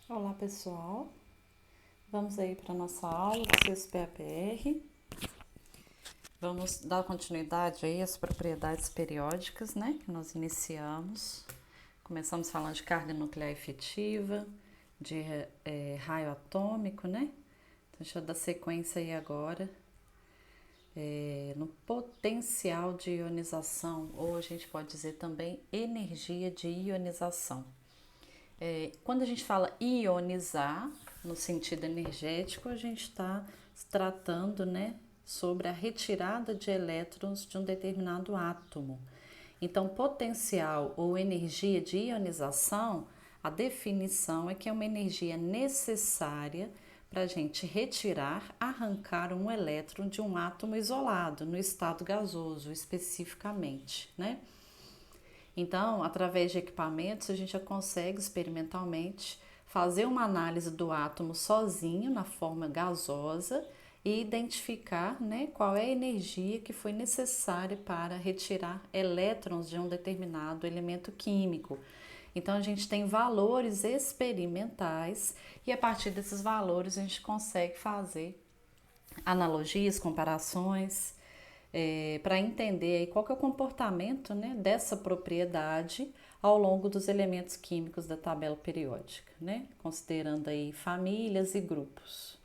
Olá pessoal, vamos aí para a nossa aula do sexto PAPR. Vamos dar continuidade aí às propriedades periódicas, né, que nós iniciamos. Começamos falando de carga nuclear efetiva, de raio atômico, né? Então, deixa eu dar sequência aí agora no potencial de ionização, ou a gente pode dizer também energia de ionização. Quando a gente fala ionizar, no sentido energético, a gente está tratando, né, sobre a retirada de elétrons de um determinado átomo. Então, potencial ou energia de ionização, a definição é que é uma energia necessária para a gente retirar, arrancar um elétron de um átomo isolado, no estado gasoso especificamente, né? Então, através de equipamentos, a gente já consegue experimentalmente fazer uma análise do átomo sozinho, na forma gasosa, e identificar, né, qual é a energia que foi necessária para retirar elétrons de um determinado elemento químico. Então, a gente tem valores experimentais e a partir desses valores a gente consegue fazer analogias, comparações, para entender aí qual que é o comportamento, né, dessa propriedade ao longo dos elementos químicos da tabela periódica, né, considerando aí famílias e grupos.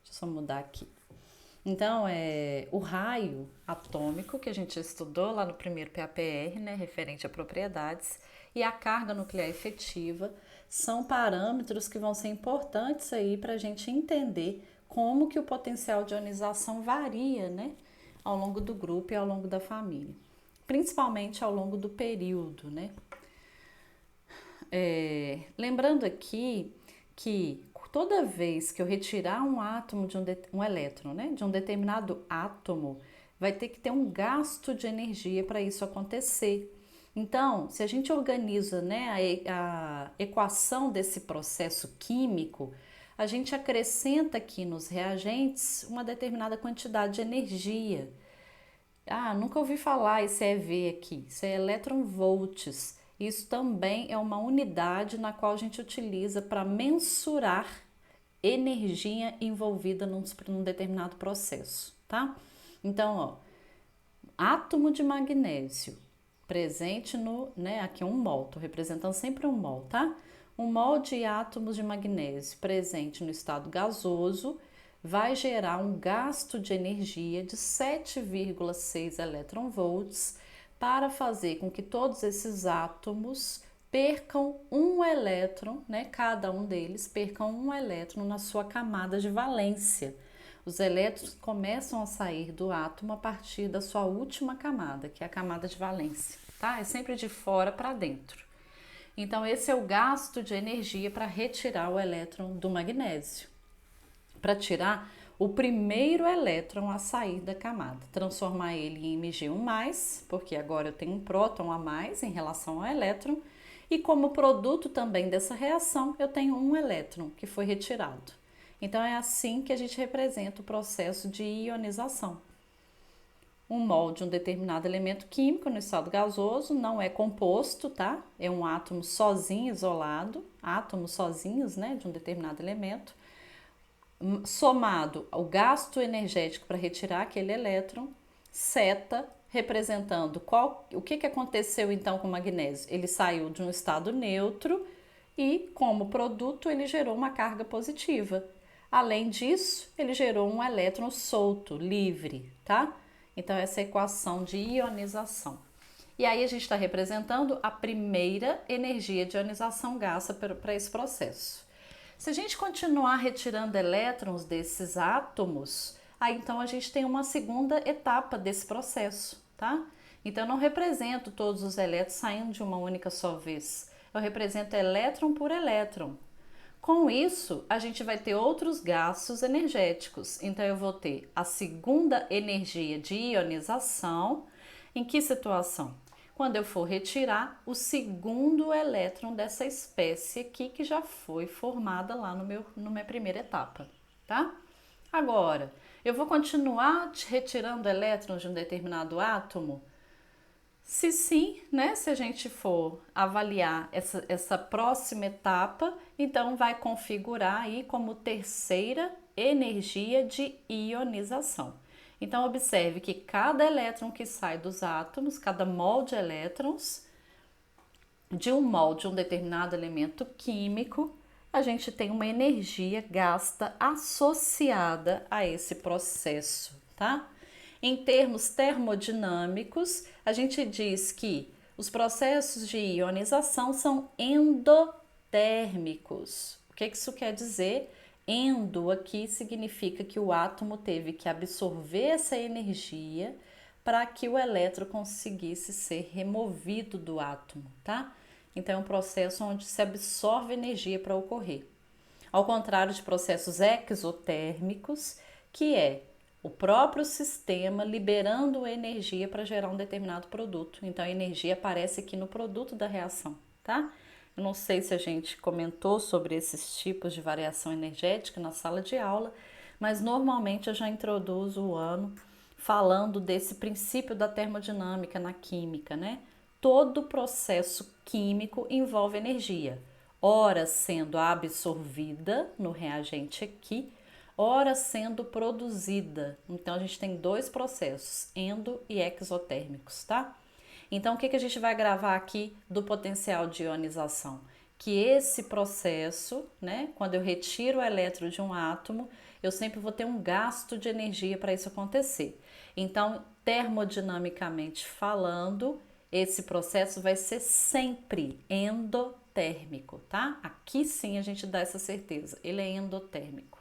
Deixa eu só mudar aqui. Então, o raio atômico que a gente estudou lá no primeiro PAPR, né, referente a propriedades, e a carga nuclear efetiva são parâmetros que vão ser importantes aí para a gente entender como que o potencial de ionização varia, né, ao longo do grupo e ao longo da família, principalmente ao longo do período, né. Lembrando aqui que toda vez que eu retirar um átomo de um elétron, né, de um determinado átomo, vai ter que ter um gasto de energia para isso acontecer. Então, se a gente organiza, né, a equação desse processo químico, a gente acrescenta aqui nos reagentes uma determinada quantidade de energia. Ah, nunca ouvi falar esse EV aqui. Isso é eletronvolts. Isso também é uma unidade na qual a gente utiliza para mensurar energia envolvida num determinado processo, tá? Então, ó, átomo de magnésio presente no, né, aqui um mol, tô representando sempre um mol, tá? Um mol de átomos de magnésio presente no estado gasoso vai gerar um gasto de energia de 7,6 eletronvolts para fazer com que todos esses átomos percam um elétron, né? Cada um deles percam um elétron na sua camada de valência. Os elétrons começam a sair do átomo a partir da sua última camada, que é a camada de valência, tá? É sempre de fora para dentro. Então, esse é o gasto de energia para retirar o elétron do magnésio, para tirar o primeiro elétron a sair da camada, transformar ele em Mg1+, porque agora eu tenho um próton a mais em relação ao elétron, e como produto também dessa reação, eu tenho um elétron que foi retirado. Então é assim que a gente representa o processo de ionização. Um mol de um determinado elemento químico no estado gasoso não é composto, tá? É um átomo sozinho, isolado, átomos sozinhos, né, de um determinado elemento, somado ao gasto energético para retirar aquele elétron, seta representando o que aconteceu então com o magnésio. Ele saiu de um estado neutro e, como produto, ele gerou uma carga positiva. Além disso, ele gerou um elétron solto, livre, tá? Então, essa é a equação de ionização. E aí, a gente está representando a primeira energia de ionização gasta para esse processo. Se a gente continuar retirando elétrons desses átomos, aí então a gente tem uma segunda etapa desse processo, tá? Então eu não represento todos os elétrons saindo de uma única só vez. Eu represento elétron por elétron. Com isso, a gente vai ter outros gastos energéticos. Então eu vou ter a segunda energia de ionização. Em que situação? Quando eu for retirar o segundo elétron dessa espécie aqui que já foi formada lá na minha primeira etapa, tá? Agora, eu vou continuar retirando elétrons de um determinado átomo? Se sim, né? Se a gente for avaliar essa próxima etapa, então vai configurar aí como terceira energia de ionização. Então, observe que cada elétron que sai dos átomos, cada mol de elétrons, de um mol de um determinado elemento químico, a gente tem uma energia gasta associada a esse processo, tá? Em termos termodinâmicos, a gente diz que os processos de ionização são endotérmicos. O que isso quer dizer? Endo aqui significa que o átomo teve que absorver essa energia para que o elétron conseguisse ser removido do átomo, tá? Então é um processo onde se absorve energia para ocorrer. Ao contrário de processos exotérmicos, que é o próprio sistema liberando energia para gerar um determinado produto. Então a energia aparece aqui no produto da reação, tá? Eu não sei se a gente comentou sobre esses tipos de variação energética na sala de aula, mas normalmente eu já introduzo o ano falando desse princípio da termodinâmica na química, né? Todo processo químico envolve energia, ora sendo absorvida no reagente aqui, ora sendo produzida. Então a gente tem dois processos, endo e exotérmicos, tá? Então o que a gente vai gravar aqui do potencial de ionização? Que esse processo, né, quando eu retiro o elétron de um átomo, eu sempre vou ter um gasto de energia para isso acontecer. Então, termodinamicamente falando, esse processo vai ser sempre endotérmico, tá? Aqui sim a gente dá essa certeza, ele é endotérmico.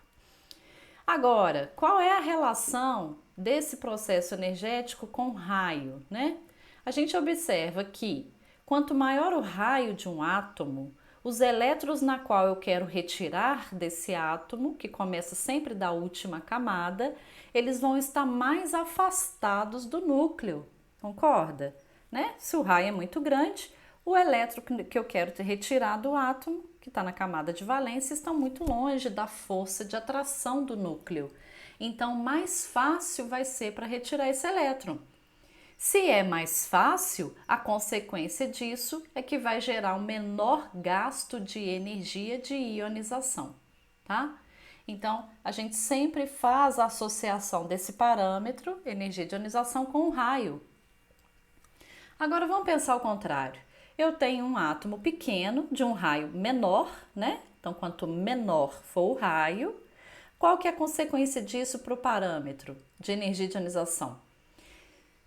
Agora, qual é a relação desse processo energético com o raio, né? A gente observa que quanto maior o raio de um átomo, os elétrons na qual eu quero retirar desse átomo, que começa sempre da última camada, eles vão estar mais afastados do núcleo, concorda? Né? Se o raio é muito grande, o elétron que eu quero ter retirado do átomo, que está na camada de valência, está muito longe da força de atração do núcleo. Então, mais fácil vai ser para retirar esse elétron. Se é mais fácil, a consequência disso é que vai gerar um menor gasto de energia de ionização, tá? Então, a gente sempre faz a associação desse parâmetro, energia de ionização, com o raio. Agora vamos pensar ao contrário. Eu tenho um átomo pequeno de um raio menor, né? Então, quanto menor for o raio, qual que é a consequência disso para o parâmetro de energia de ionização?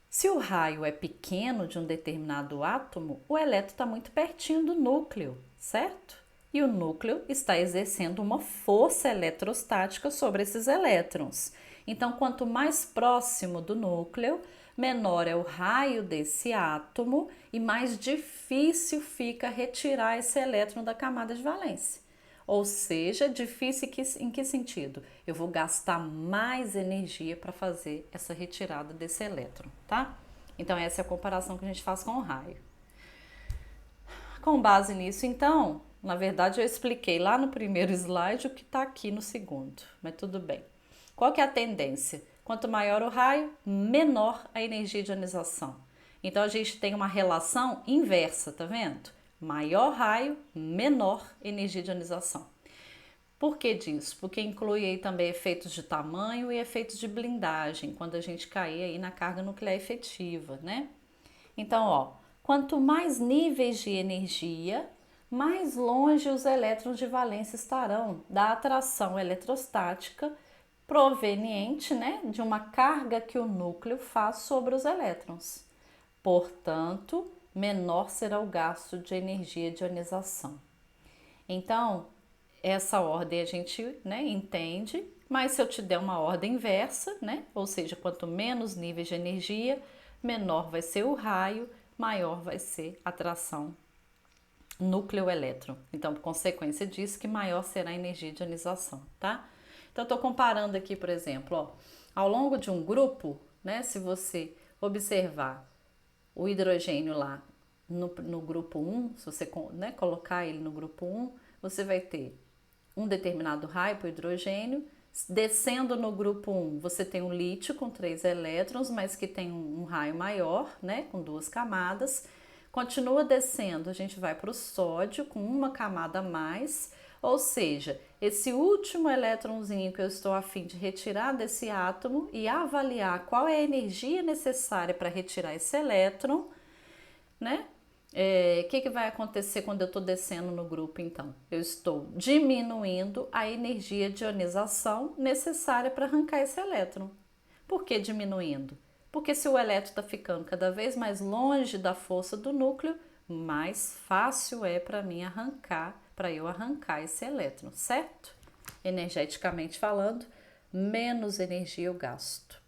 Se o raio é pequeno de um determinado átomo, o elétron está muito pertinho do núcleo, certo? E o núcleo está exercendo uma força eletrostática sobre esses elétrons. Então, quanto mais próximo do núcleo, menor é o raio desse átomo e mais difícil fica retirar esse elétron da camada de valência. Ou seja, difícil em que sentido? Eu vou gastar mais energia para fazer essa retirada desse elétron, tá? Então, essa é a comparação que a gente faz com o raio. Com base nisso, então, na verdade eu expliquei lá no primeiro slide o que está aqui no segundo, mas tudo bem. Qual que é a tendência? Quanto maior o raio, menor a energia de ionização. Então, a gente tem uma relação inversa, tá vendo? Maior raio, menor energia de ionização. Por que disso? Porque inclui aí também efeitos de tamanho e efeitos de blindagem, quando a gente cair aí na carga nuclear efetiva, né? Então, ó, quanto mais níveis de energia, mais longe os elétrons de valência estarão da atração eletrostática proveniente, né, de uma carga que o núcleo faz sobre os elétrons. Portanto, menor será o gasto de energia de ionização. Então, essa ordem a gente, né, entende, mas se eu te der uma ordem inversa, né, ou seja, quanto menos níveis de energia, menor vai ser o raio, maior vai ser a atração núcleo-elétron. Então, por consequência disso, que maior será a energia de ionização, tá? Então, estou comparando aqui, por exemplo, ó, ao longo de um grupo, né, se você observar o hidrogênio lá no grupo 1, se você, né, colocar ele no grupo 1, você vai ter um determinado raio para o hidrogênio, Descendo no grupo 1, você tem o lítio com 3 elétrons, mas que tem um raio maior, né, com 2 camadas. Continua descendo, a gente vai para o sódio com uma camada a mais, ou seja, esse último elétronzinho que eu estou a fim de retirar desse átomo e avaliar qual é a energia necessária para retirar esse elétron, né? Que vai acontecer quando eu estou descendo no grupo, então? Eu estou diminuindo a energia de ionização necessária para arrancar esse elétron. Por que diminuindo? Porque se o elétron está ficando cada vez mais longe da força do núcleo, mais fácil é para mim arrancar, para eu arrancar esse elétron, certo? Energeticamente falando, menos energia eu gasto.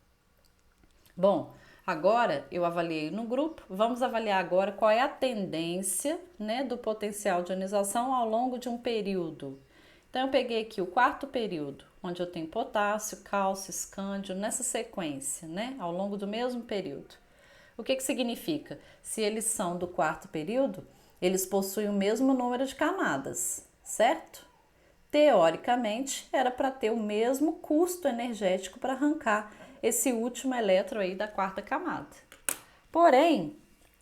Bom, agora eu avaliei no grupo, vamos avaliar agora qual é a tendência, né, do potencial de ionização ao longo de um período. Então eu peguei aqui o quarto período, onde eu tenho potássio, cálcio, escândio, nessa sequência, né, ao longo do mesmo período. O que significa? Se eles são do quarto período, eles possuem o mesmo número de camadas, certo? Teoricamente, era para ter o mesmo custo energético para arrancar esse último elétron aí da quarta camada. Porém,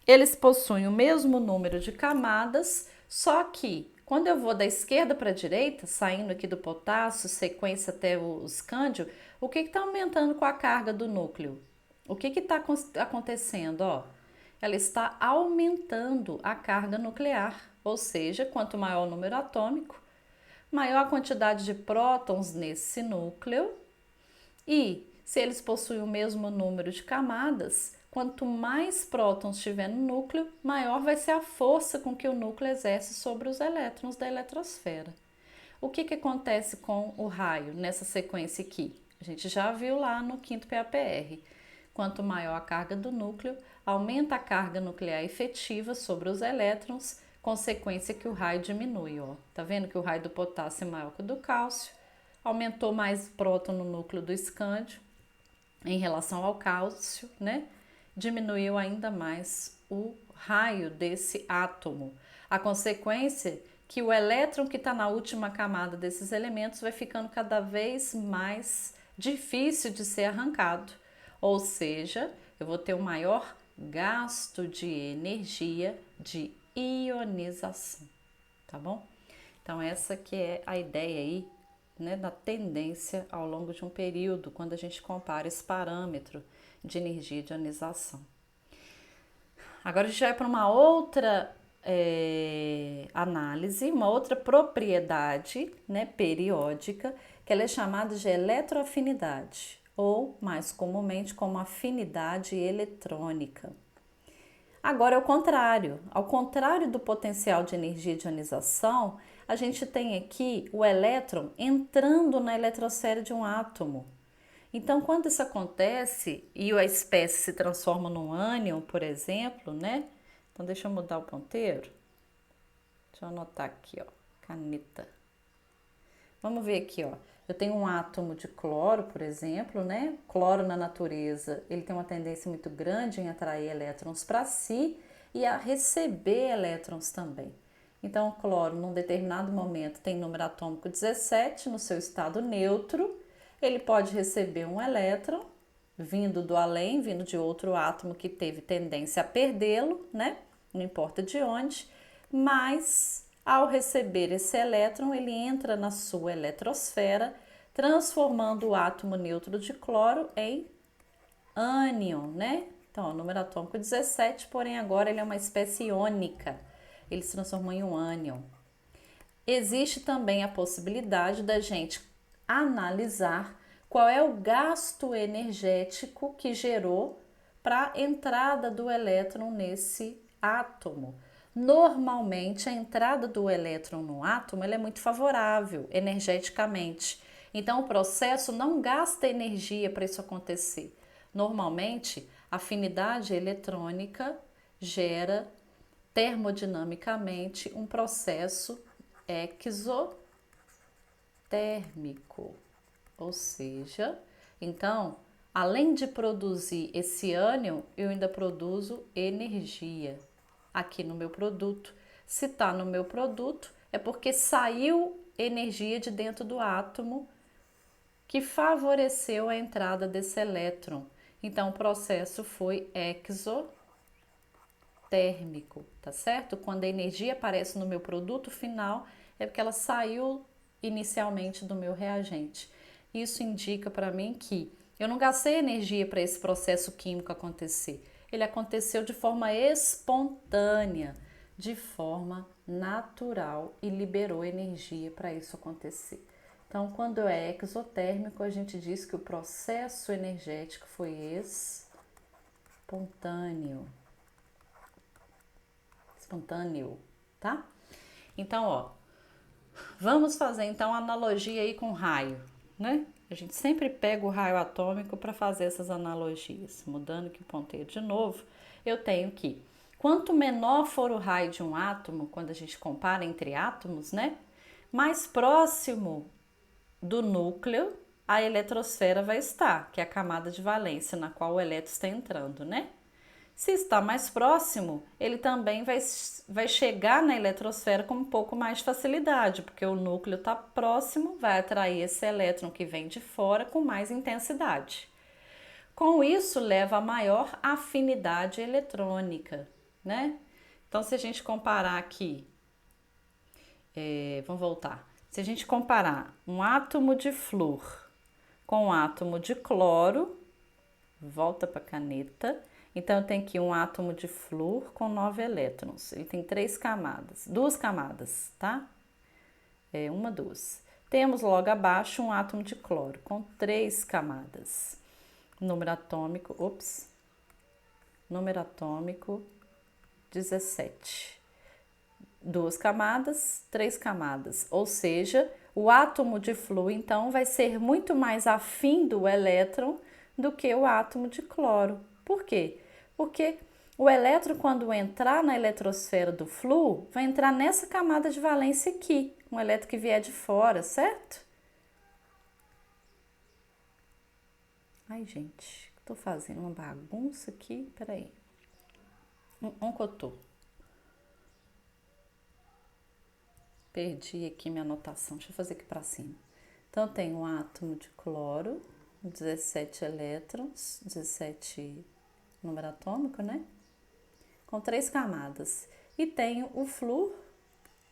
eles possuem o mesmo número de camadas, só que quando eu vou da esquerda para a direita, saindo aqui do potássio, sequência até o escândio, o que está aumentando com a carga do núcleo? O que está acontecendo? Ó, ela está aumentando a carga nuclear, ou seja, quanto maior o número atômico, maior a quantidade de prótons nesse núcleo, e se eles possuem o mesmo número de camadas, quanto mais prótons tiver no núcleo, maior vai ser a força com que o núcleo exerce sobre os elétrons da eletrosfera. O que acontece com o raio nessa sequência aqui? A gente já viu lá no quinto PAPR. Quanto maior a carga do núcleo, aumenta a carga nuclear efetiva sobre os elétrons, consequência que o raio diminui. Ó. Tá vendo que o raio do potássio é maior que o do cálcio? Aumentou mais próton no núcleo do escândio em relação ao cálcio, né? Diminuiu ainda mais o raio desse átomo. A consequência é que o elétron que está na última camada desses elementos vai ficando cada vez mais difícil de ser arrancado. Ou seja, eu vou ter um maior gasto de energia de ionização, tá bom? Então essa que é a ideia aí, né, da tendência ao longo de um período, quando a gente compara esse parâmetro de energia de ionização. Agora a gente vai para uma outra análise, uma outra propriedade, né, periódica, que ela é chamada de eletroafinidade, ou mais comumente como afinidade eletrônica. Agora é o contrário. Ao contrário do potencial de energia de ionização, a gente tem aqui o elétron entrando na eletrosfera de um átomo. Então, quando isso acontece e a espécie se transforma num ânion, por exemplo, né? Então, deixa eu mudar o ponteiro. Deixa eu anotar aqui, ó, caneta. Vamos ver aqui, ó. Eu tenho um átomo de cloro, por exemplo, né? Cloro na natureza, ele tem uma tendência muito grande em atrair elétrons para si e a receber elétrons também. Então, o cloro, num determinado momento, tem número atômico 17 no seu estado neutro. Ele pode receber um elétron vindo do além, vindo de outro átomo que teve tendência a perdê-lo, né? Não importa de onde, mas ao receber esse elétron, ele entra na sua eletrosfera, transformando o átomo neutro de cloro em ânion, né? Então, o número atômico 17, porém agora ele é uma espécie iônica. Ele se transformou em um ânion. Existe também a possibilidade da gente analisar qual é o gasto energético que gerou para a entrada do elétron nesse átomo. Normalmente, a entrada do elétron no átomo ela é muito favorável energeticamente. Então, o processo não gasta energia para isso acontecer. Normalmente, a afinidade eletrônica gera termodinamicamente um processo exotérmico. Ou seja, então, além de produzir esse ânion, eu ainda produzo energia aqui no meu produto. Se está no meu produto, é porque saiu energia de dentro do átomo que favoreceu a entrada desse elétron. Então, o processo foi exotérmico, tá certo? Quando a energia aparece no meu produto final, é porque ela saiu inicialmente do meu reagente. Isso indica para mim que eu não gastei energia para esse processo químico acontecer. Ele aconteceu de forma espontânea, de forma natural e liberou energia para isso acontecer. Então, quando é exotérmico, a gente diz que o processo energético foi espontâneo, tá? Então, ó, vamos fazer então analogia aí com raio, né? A gente sempre pega o raio atômico para fazer essas analogias. Mudando aqui o ponteiro de novo, eu tenho que quanto menor for o raio de um átomo, quando a gente compara entre átomos, né? Mais próximo do núcleo a eletrosfera vai estar, que é a camada de valência na qual o elétron está entrando, né? Se está mais próximo, ele também vai chegar na eletrosfera com um pouco mais de facilidade, porque o núcleo está próximo, vai atrair esse elétron que vem de fora com mais intensidade. Com isso, leva a maior afinidade eletrônica, né? Então, se a gente comparar aqui, vamos voltar. Se a gente comparar um átomo de flúor com um átomo de cloro, volta para a caneta. Então, eu tenho aqui um átomo de flúor com 9 elétrons. Ele tem 3 camadas, 2 camadas, tá? Uma, duas. Temos logo abaixo um átomo de cloro com 3 camadas. Número atômico 17. 2 camadas, 3 camadas. Ou seja, o átomo de flúor, então, vai ser muito mais afim do elétron do que o átomo de cloro. Por quê? Porque o elétron, quando entrar na eletrosfera do flúor, vai entrar nessa camada de valência aqui, um elétron que vier de fora, certo? Ai, gente, tô fazendo uma bagunça aqui, peraí. Um cotô. Perdi aqui minha anotação, deixa eu fazer aqui para cima. Então, tem um átomo de cloro, 17 elétrons, 17 número atômico, né? Com 3 camadas. E tenho o flúor,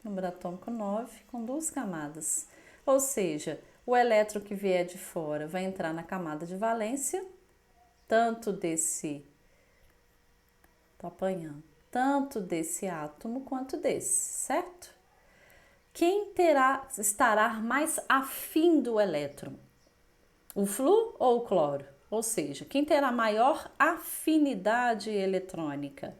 número atômico 9, com 2 camadas. Ou seja, o elétron que vier de fora vai entrar na camada de valência, tanto desse, tô apanhando, tanto desse átomo quanto desse, certo? Quem estará mais afim do elétron? O flúor ou o cloro? Ou seja, quem terá maior afinidade eletrônica?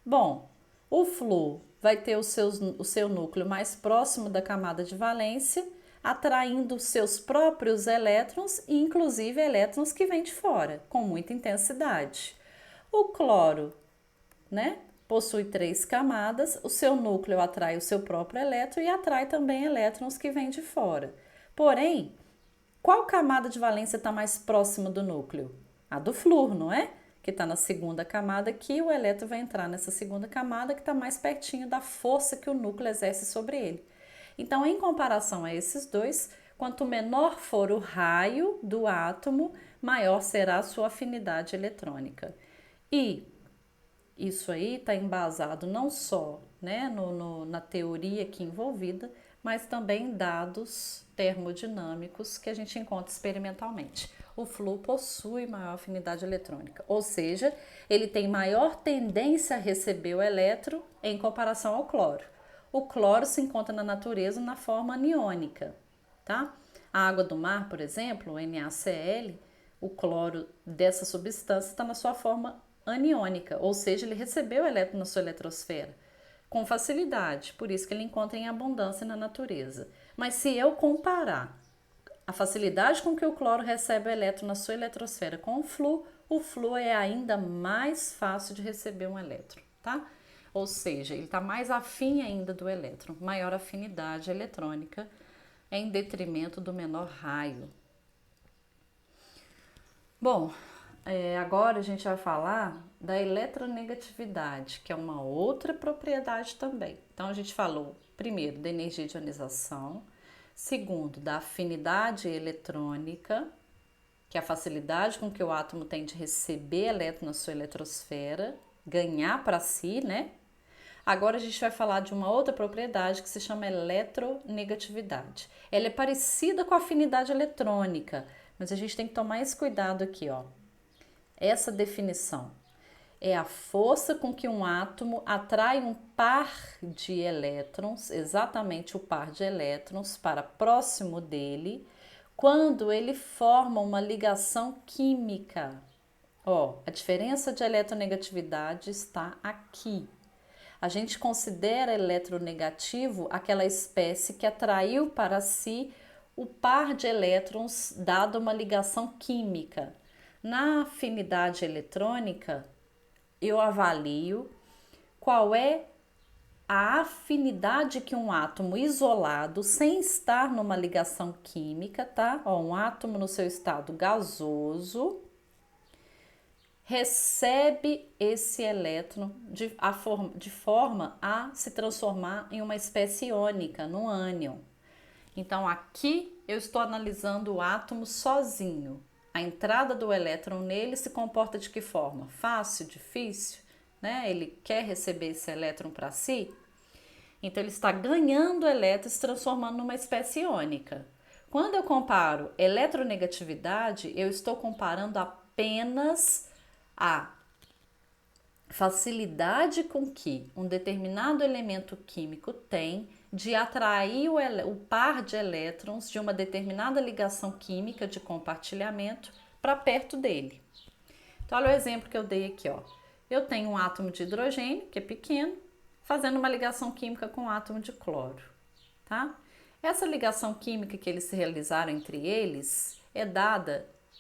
Bom, o flúor vai ter o seu núcleo mais próximo da camada de valência, atraindo seus próprios elétrons, inclusive elétrons que vêm de fora, com muita intensidade. O cloro, né? Possui 3 camadas, o seu núcleo atrai o seu próprio elétron e atrai também elétrons que vêm de fora. Porém, qual camada de valência está mais próxima do núcleo? A do flúor, não é? Que está na segunda camada aqui, o elétron vai entrar nessa segunda camada que está mais pertinho da força que o núcleo exerce sobre ele. Então, em comparação a esses dois, quanto menor for o raio do átomo, maior será a sua afinidade eletrônica. E isso aí está embasado não só, né, na teoria aqui envolvida, mas também em dados termodinâmicos que a gente encontra experimentalmente. O flúor possui maior afinidade eletrônica, ou seja, ele tem maior tendência a receber o elétron em comparação ao cloro. O cloro se encontra na natureza na forma aniônica, tá? A água do mar, por exemplo, o NaCl, o cloro dessa substância está na sua forma aniônica, ou seja, ele recebeu o elétron na sua eletrosfera com facilidade, por isso que ele encontra em abundância na natureza. Mas se eu comparar a facilidade com que o cloro recebe o elétron na sua eletrosfera com o flúor é ainda mais fácil de receber um elétron, tá? Ou seja, ele está mais afim ainda do elétron, maior afinidade eletrônica em detrimento do menor raio. Bom, agora a gente vai falar da eletronegatividade, que é uma outra propriedade também. Então, a gente falou primeiro da energia de ionização, Segundo, da afinidade eletrônica, que é a facilidade com que o átomo tem de receber elétron na sua eletrosfera, ganhar para si, né? Agora a gente vai falar de uma outra propriedade que se chama eletronegatividade. Ela é parecida com a afinidade eletrônica, mas a gente tem que tomar esse cuidado aqui, ó. Essa definição é a força com que um átomo atrai um par de elétrons, exatamente o par de elétrons, para próximo dele, quando ele forma uma ligação química. Ó, a diferença de eletronegatividade está aqui. A gente considera eletronegativo aquela espécie que atraiu para si o par de elétrons dado uma ligação química. Na afinidade eletrônica, eu avalio qual é a afinidade que um átomo isolado, sem estar numa ligação química, tá? Ó, um átomo no seu estado gasoso recebe esse elétron de forma a se transformar em uma espécie iônica, no ânion. Então, aqui eu estou analisando o átomo sozinho. A entrada do elétron nele se comporta de que forma? Fácil, difícil, né? Ele quer receber esse elétron para si? Então, ele está ganhando elétron e se transformando numa espécie iônica. Quando eu comparo eletronegatividade, eu estou comparando apenas a facilidade com que um determinado elemento químico tem de atrair o par de elétrons de uma determinada ligação química de compartilhamento para perto dele. Então, olha o exemplo que eu dei aqui, ó. Eu tenho um átomo de hidrogênio, que é pequeno, fazendo uma ligação química com um átomo de cloro, tá? Essa ligação química que eles se realizaram entre eles é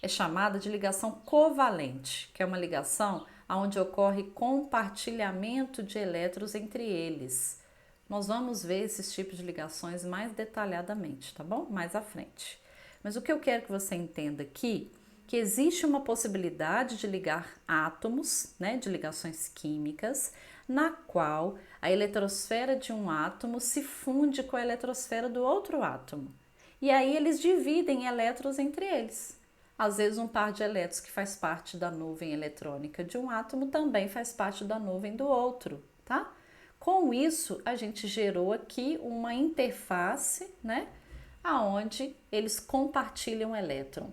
chamada de ligação covalente, que é uma ligação onde ocorre compartilhamento de elétrons entre eles. Nós vamos ver esses tipos de ligações mais detalhadamente, tá bom? Mais à frente. Mas o que eu quero que você entenda aqui, que existe uma possibilidade de ligar átomos, né, de ligações químicas, na qual a eletrosfera de um átomo se funde com a eletrosfera do outro átomo. E aí eles dividem elétrons entre eles. Às vezes um par de elétrons que faz parte da nuvem eletrônica de um átomo também faz parte da nuvem do outro, tá? Com isso, a gente gerou aqui uma interface, né, aonde eles compartilham elétron.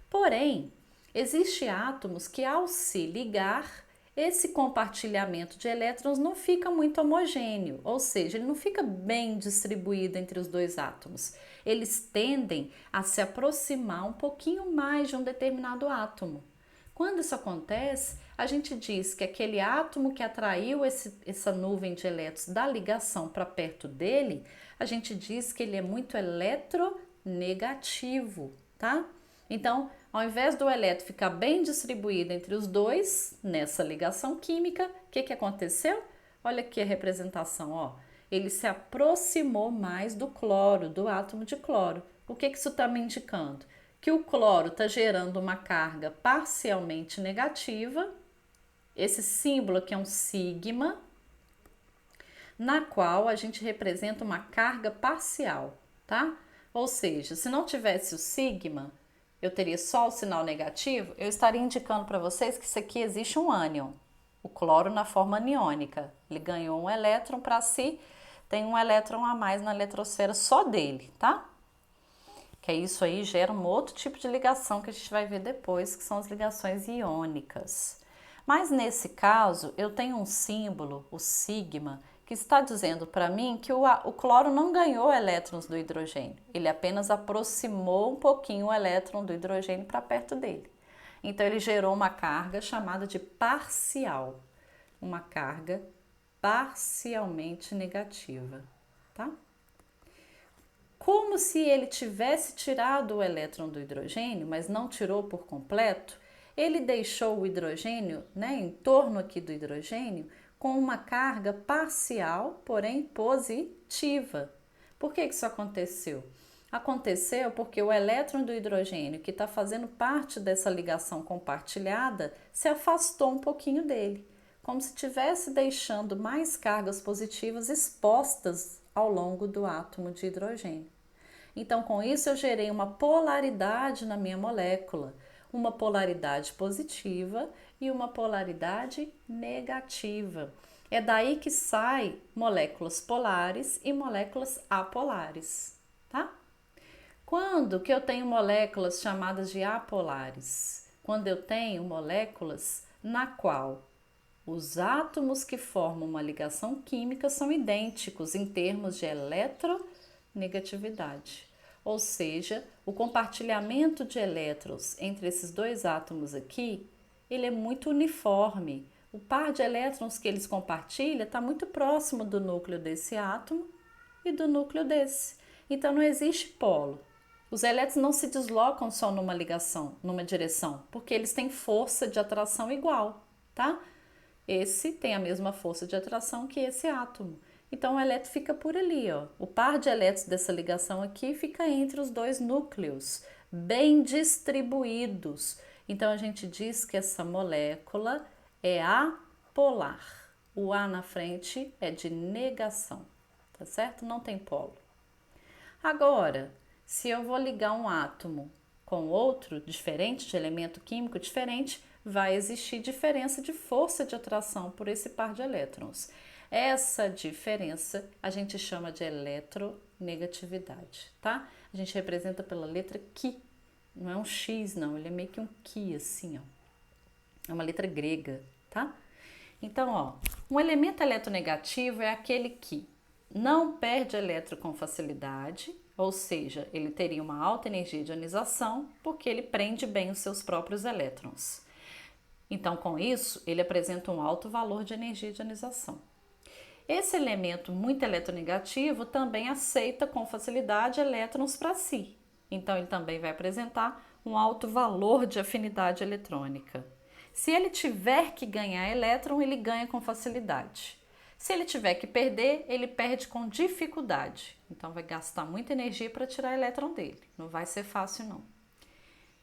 Porém, existem átomos que ao se ligar, esse compartilhamento de elétrons não fica muito homogêneo, ou seja, ele não fica bem distribuído entre os dois átomos. Eles tendem a se aproximar um pouquinho mais de um determinado átomo. Quando isso acontece, a gente diz que aquele átomo que atraiu essa nuvem de elétrons da ligação para perto dele, a gente diz que ele é muito eletronegativo, tá? Então, ao invés do elétron ficar bem distribuído entre os dois, nessa ligação química, o que aconteceu? Olha aqui a representação, ó. Ele se aproximou mais do cloro, do átomo de cloro. O que isso está me indicando? Que o cloro está gerando uma carga parcialmente negativa, esse símbolo aqui é um sigma, na qual a gente representa uma carga parcial, tá? Ou seja, se não tivesse o sigma, eu teria só o sinal negativo, eu estaria indicando para vocês que isso aqui existe um ânion, o cloro na forma aniônica. Ele ganhou um elétron para si, tem um elétron a mais na eletrosfera só dele, tá? Que isso aí gera um outro tipo de ligação que a gente vai ver depois, que são as ligações iônicas. Mas nesse caso, eu tenho um símbolo, o sigma, que está dizendo para mim que o cloro não ganhou elétrons do hidrogênio, ele apenas aproximou um pouquinho o elétron do hidrogênio para perto dele. Então ele gerou uma carga chamada de parcial, uma carga parcialmente negativa, tá? Como se ele tivesse tirado o elétron do hidrogênio, mas não tirou por completo, ele deixou o hidrogênio, né, em torno aqui do hidrogênio, com uma carga parcial, porém positiva. Por que isso aconteceu? Aconteceu porque o elétron do hidrogênio, que está fazendo parte dessa ligação compartilhada, se afastou um pouquinho dele, como se estivesse deixando mais cargas positivas expostas ao longo do átomo de hidrogênio. Então, com isso, eu gerei uma polaridade na minha molécula, uma polaridade positiva e uma polaridade negativa. É daí que saem moléculas polares e moléculas apolares, tá? Quando que eu tenho moléculas chamadas de apolares? Quando eu tenho moléculas na qual os átomos que formam uma ligação química são idênticos em termos de eletronegatividade. Ou seja, o compartilhamento de elétrons entre esses dois átomos aqui, ele é muito uniforme. O par de elétrons que eles compartilham está muito próximo do núcleo desse átomo e do núcleo desse. Então não existe polo. Os elétrons não se deslocam só numa ligação, numa direção, porque eles têm força de atração igual, tá? Esse tem a mesma força de atração que esse átomo. Então o elétron fica por ali, ó. O par de elétrons dessa ligação aqui fica entre os dois núcleos, bem distribuídos. Então a gente diz que essa molécula é apolar. O A na frente é de negação, tá certo? Não tem polo. Agora, se eu vou ligar um átomo com outro diferente, de elemento químico diferente, vai existir diferença de força de atração por esse par de elétrons. Essa diferença a gente chama de eletronegatividade, tá? A gente representa pela letra Ki. Não é um X, não, ele é meio que um Ki, assim, ó. É uma letra grega, tá? Então, ó, um elemento eletronegativo é aquele que não perde elétron com facilidade, ou seja, ele teria uma alta energia de ionização, porque ele prende bem os seus próprios elétrons. Então, com isso, ele apresenta um alto valor de energia de ionização. Esse elemento muito eletronegativo também aceita com facilidade elétrons para si. Então, ele também vai apresentar um alto valor de afinidade eletrônica. Se ele tiver que ganhar elétron, ele ganha com facilidade. Se ele tiver que perder, ele perde com dificuldade. Então, vai gastar muita energia para tirar elétron dele. Não vai ser fácil, não.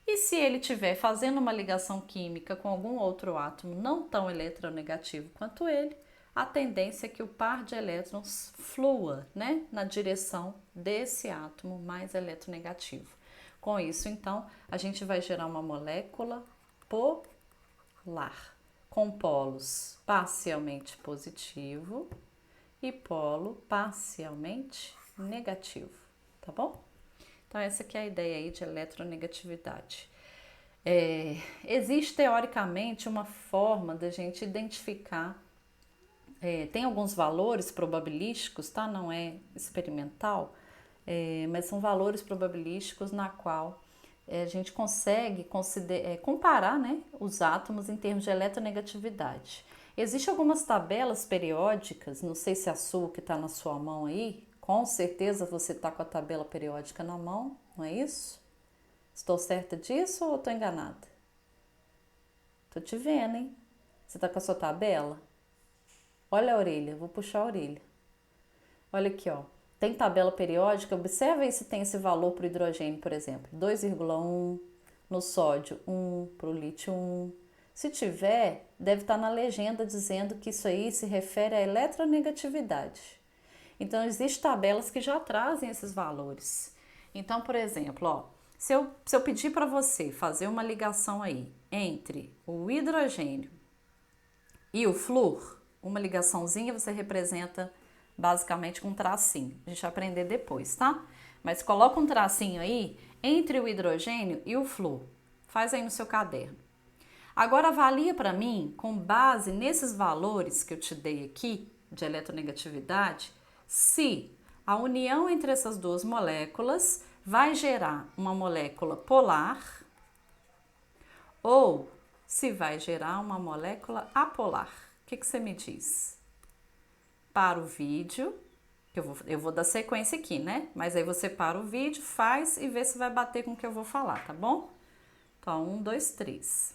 E se ele estiver fazendo uma ligação química com algum outro átomo não tão eletronegativo quanto ele, a tendência é que o par de elétrons flua, né, na direção desse átomo mais eletronegativo. Com isso, então, a gente vai gerar uma molécula polar, com polos parcialmente positivo e polo parcialmente negativo, tá bom? Então, essa aqui é a ideia aí de eletronegatividade. Existe, teoricamente, uma forma da gente identificar, tem alguns valores probabilísticos, tá? Não é experimental, mas são valores probabilísticos na qual a gente consegue comparar, né, os átomos em termos de eletronegatividade. Existem algumas tabelas periódicas, não sei se a sua que está na sua mão aí, com certeza você está com a tabela periódica na mão, não é isso? Estou certa disso ou estou enganada? Estou te vendo, hein? Você está com a sua tabela? Olha a orelha, vou puxar a orelha. Olha aqui, ó. Tem tabela periódica, observa aí se tem esse valor para o hidrogênio, por exemplo. 2,1, no sódio 1, para o lítio 1. Se tiver, deve estar na legenda dizendo que isso aí se refere à eletronegatividade. Então, existem tabelas que já trazem esses valores. Então, por exemplo, ó, se eu pedir para você fazer uma ligação aí entre o hidrogênio e o flúor, uma ligaçãozinha você representa basicamente com um tracinho. A gente vai aprender depois, tá? Mas coloca um tracinho aí entre o hidrogênio e o flúor. Faz aí no seu caderno. Agora avalia para mim, com base nesses valores que eu te dei aqui de eletronegatividade, se a união entre essas duas moléculas vai gerar uma molécula polar ou se vai gerar uma molécula apolar. O que você me diz? Para o vídeo, eu vou dar sequência aqui, né? Mas aí você para o vídeo, faz e vê se vai bater com o que eu vou falar, tá bom? Então, 1, 2, 3.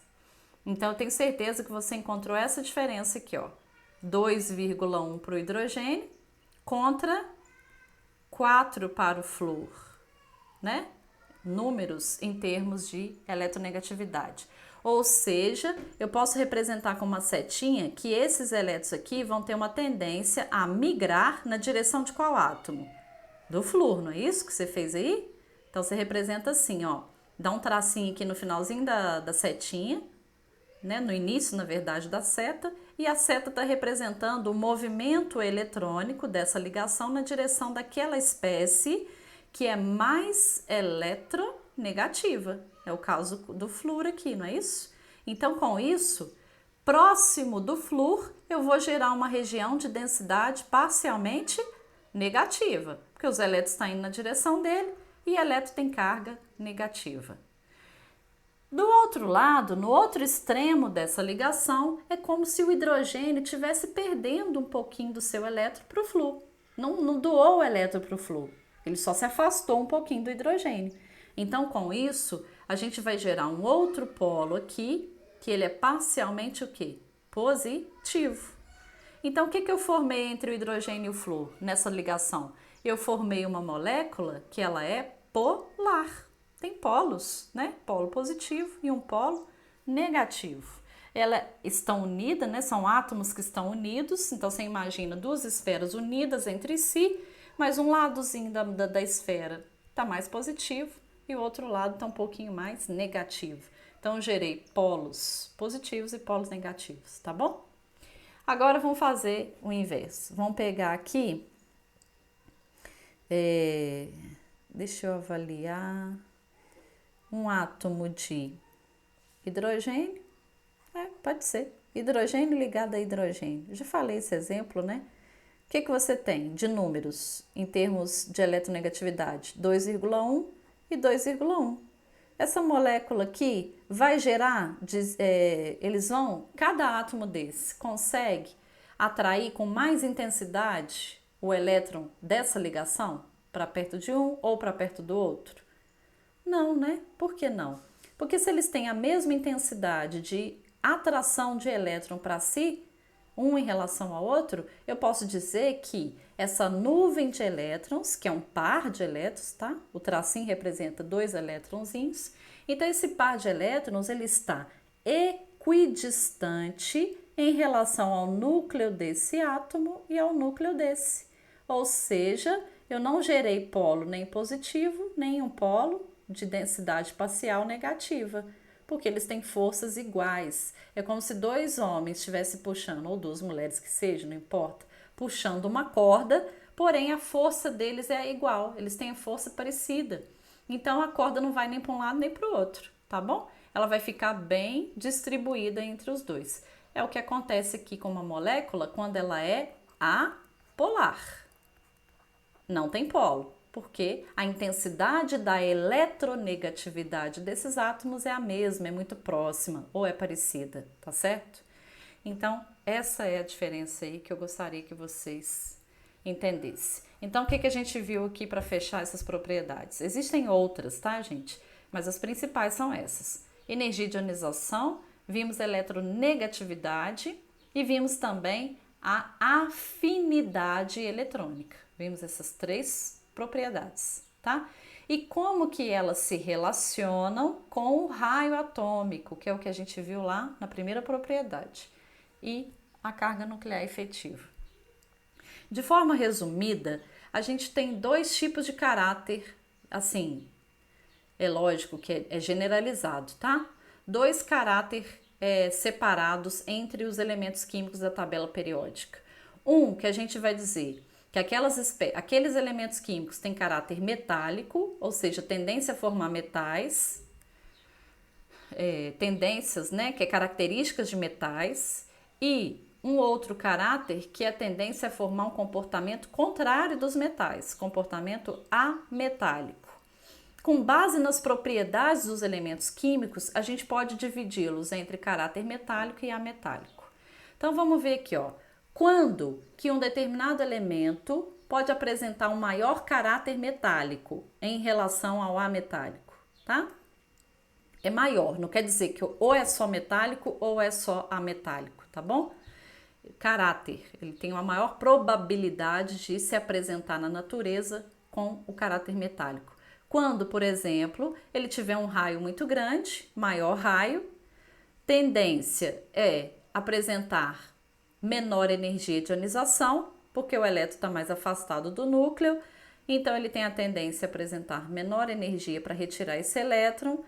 Então, eu tenho certeza que você encontrou essa diferença aqui, ó. 2,1 para o hidrogênio contra 4 para o flúor, né? Números em termos de eletronegatividade. Ou seja, eu posso representar com uma setinha que esses elétrons aqui vão ter uma tendência a migrar na direção de qual átomo? Do flúor, não é isso que você fez aí? Então, você representa assim, ó. Dá um tracinho aqui no finalzinho da setinha, né? No início, na verdade, da seta. E a seta está representando o movimento eletrônico dessa ligação na direção daquela espécie que é mais eletronegativa. É o caso do flúor aqui, não é isso? Então, com isso, próximo do flúor, eu vou gerar uma região de densidade parcialmente negativa, porque os elétrons estão indo na direção dele e elétron tem carga negativa. Do outro lado, no outro extremo dessa ligação, é como se o hidrogênio estivesse perdendo um pouquinho do seu elétron para o flúor. Não doou o elétron para o flúor, ele só se afastou um pouquinho do hidrogênio. Então, com isso, a gente vai gerar um outro polo aqui, que ele é parcialmente o quê? Positivo. Então, o que eu formei entre o hidrogênio e o flúor nessa ligação? Eu formei uma molécula que ela é polar. Tem polos, né? Polo positivo e um polo negativo. Elas estão unidas, né? São átomos que estão unidos. Então, você imagina duas esferas unidas entre si, mas um ladozinho da esfera está mais positivo e o outro lado está um pouquinho mais negativo. Então, eu gerei polos positivos e polos negativos, tá bom? Agora, vamos fazer o inverso. Vamos pegar aqui, deixa eu avaliar, um átomo de hidrogênio, pode ser, hidrogênio ligado a hidrogênio. Já falei esse exemplo, né? O que você tem de números em termos de eletronegatividade? 2,1 e 2,1. Essa molécula aqui vai gerar, cada átomo desse consegue atrair com mais intensidade o elétron dessa ligação para perto de um ou para perto do outro? Não, né? Por que não? Porque se eles têm a mesma intensidade de atração de elétron para si, um em relação ao outro, eu posso dizer que essa nuvem de elétrons, que é um par de elétrons, tá? O tracinho representa 2 elétronzinhos. Então, esse par de elétrons, ele está equidistante em relação ao núcleo desse átomo e ao núcleo desse. Ou seja, eu não gerei polo nem positivo, nem um polo de densidade parcial negativa, porque eles têm forças iguais. É como se 2 homens estivessem puxando, ou 2 mulheres que seja, não importa, puxando uma corda, porém a força deles é igual, eles têm a força parecida. Então a corda não vai nem para um lado nem para o outro, tá bom? Ela vai ficar bem distribuída entre os dois. É o que acontece aqui com uma molécula quando ela é apolar. Não tem polo, porque a intensidade da eletronegatividade desses átomos é a mesma, é muito próxima ou é parecida, tá certo? Então, essa é a diferença aí que eu gostaria que vocês entendessem. Então, o que a gente viu aqui para fechar essas propriedades? Existem outras, tá, gente? Mas as principais são essas. Energia de ionização, vimos eletronegatividade e vimos também a afinidade eletrônica. Vimos essas 3 propriedades, tá? E como que elas se relacionam com o raio atômico, que é o que a gente viu lá na primeira propriedade, e a carga nuclear efetiva. De forma resumida, a gente tem 2 tipos de caráter, assim, é lógico que é generalizado, tá? 2 caráter separados entre os elementos químicos da tabela periódica. Um que a gente vai dizer que aqueles elementos químicos têm caráter metálico, ou seja, tendência a formar metais, tendências, né, que é características de metais, e um outro caráter que é a tendência a formar um comportamento contrário dos metais, comportamento ametálico. Com base nas propriedades dos elementos químicos, a gente pode dividi-los entre caráter metálico e ametálico. Então, vamos ver aqui, ó. Quando que um determinado elemento pode apresentar um maior caráter metálico em relação ao ametálico, tá? É maior, não quer dizer que ou é só metálico ou é só ametálico, tá bom? Caráter, ele tem uma maior probabilidade de se apresentar na natureza com o caráter metálico. Quando, por exemplo, ele tiver um raio muito grande, maior raio, tendência é apresentar menor energia de ionização, porque o elétron está mais afastado do núcleo, Então, ele tem a tendência a apresentar menor energia para retirar esse elétron.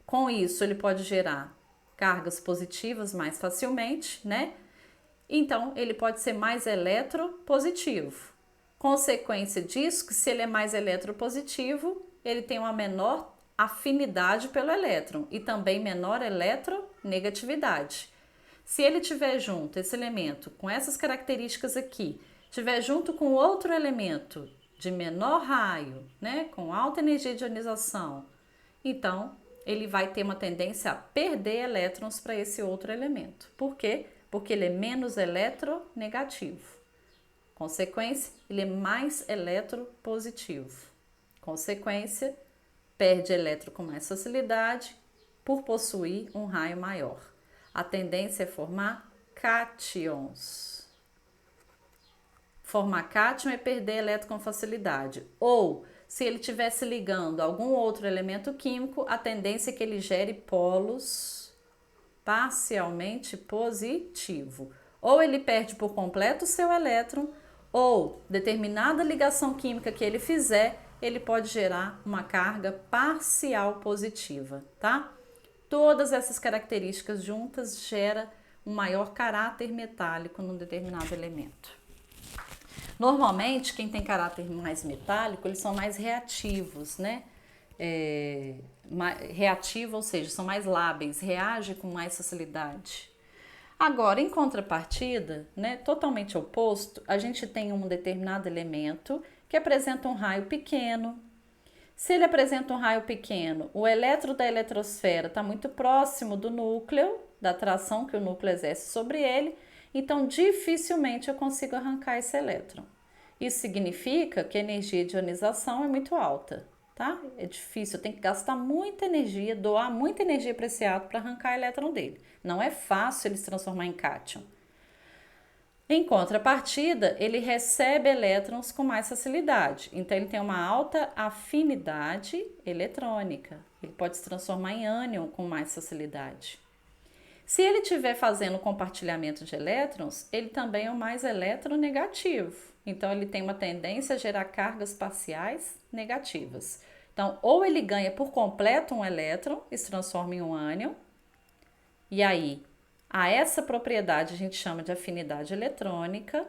Com isso, ele pode gerar cargas positivas mais facilmente, né? Então, ele pode ser mais eletropositivo. Consequência disso, que se ele é mais eletropositivo, ele tem uma menor afinidade pelo elétron e também menor eletronegatividade. Se ele tiver junto esse elemento com essas características aqui, tiver junto com outro elemento de menor raio, né, com alta energia de ionização, então ele vai ter uma tendência a perder elétrons para esse outro elemento. Por quê? Porque ele é menos eletronegativo. Consequência, ele é mais eletropositivo. Consequência, perde elétron com mais facilidade por possuir um raio maior. A tendência é formar cátions. Formar cátion é perder elétron com facilidade. Ou, se ele estivesse ligando a algum outro elemento químico, a tendência é que ele gere polos parcialmente positivo. Ou ele perde por completo o seu elétron, ou determinada ligação química que ele fizer, ele pode gerar uma carga parcial positiva, tá? Todas essas características juntas geram um maior caráter metálico num determinado elemento. Normalmente, quem tem caráter mais metálico, eles são mais reativos, né? Reativo, ou seja, são mais lábeis, reage com mais facilidade. Agora, em contrapartida, né, totalmente oposto, a gente tem um determinado elemento que apresenta um raio pequeno. Se ele apresenta um raio pequeno, o elétron da eletrosfera está muito próximo do núcleo, da atração que o núcleo exerce sobre ele, então dificilmente eu consigo arrancar esse elétron. Isso significa que a energia de ionização é muito alta, tá? É difícil, eu tenho que gastar muita energia, doar muita energia para esse átomo para arrancar o elétron dele. Não é fácil ele se transformar em cátion. Em contrapartida, ele recebe elétrons com mais facilidade, então ele tem uma alta afinidade eletrônica. Ele pode se transformar em ânion com mais facilidade. Se ele estiver fazendo compartilhamento de elétrons, ele também é o mais eletronegativo. Então, ele tem uma tendência a gerar cargas parciais negativas. Então, ou ele ganha por completo um elétron e se transforma em um ânion, e aí, a essa propriedade a gente chama de afinidade eletrônica,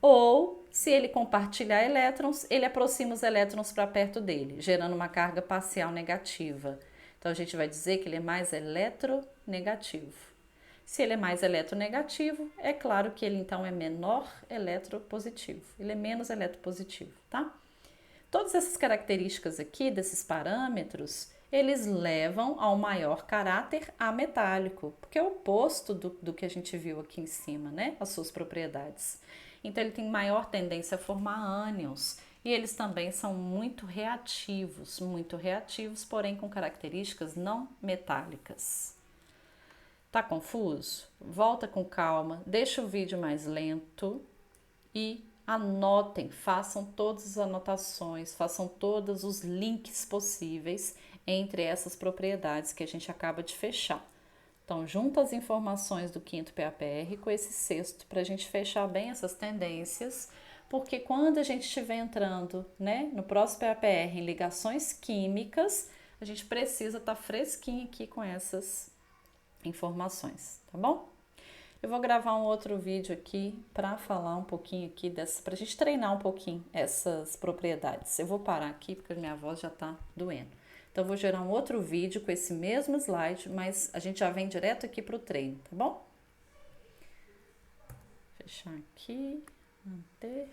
ou, se ele compartilhar elétrons, ele aproxima os elétrons para perto dele, gerando uma carga parcial negativa. Então, a gente vai dizer que ele é mais eletronegativo. Se ele é mais eletronegativo, é claro que ele então é menor eletropositivo. Ele é menos eletropositivo, tá? Todas essas características aqui, desses parâmetros, eles levam ao maior caráter ametálico, porque é o oposto do que a gente viu aqui em cima, né? As suas propriedades. Então, ele tem maior tendência a formar ânions. E eles também são muito reativos, porém com características não metálicas. Tá confuso? Volta com calma, deixa o vídeo mais lento e anotem, façam todas as anotações, façam todos os links possíveis entre essas propriedades que a gente acaba de fechar. Então, junta as informações do quinto PAPR com esse sexto para a gente fechar bem essas tendências, porque quando a gente estiver entrando, né, no próximo PAPR em ligações químicas, a gente precisa estar fresquinho aqui com essas informações, tá bom? Eu vou gravar um outro vídeo aqui para falar um pouquinho aqui pra gente treinar um pouquinho essas propriedades. Eu vou parar aqui porque minha voz já tá doendo. Então, eu vou gerar um outro vídeo com esse mesmo slide, mas a gente já vem direto aqui pro treino, tá bom? Fechar aqui, manter.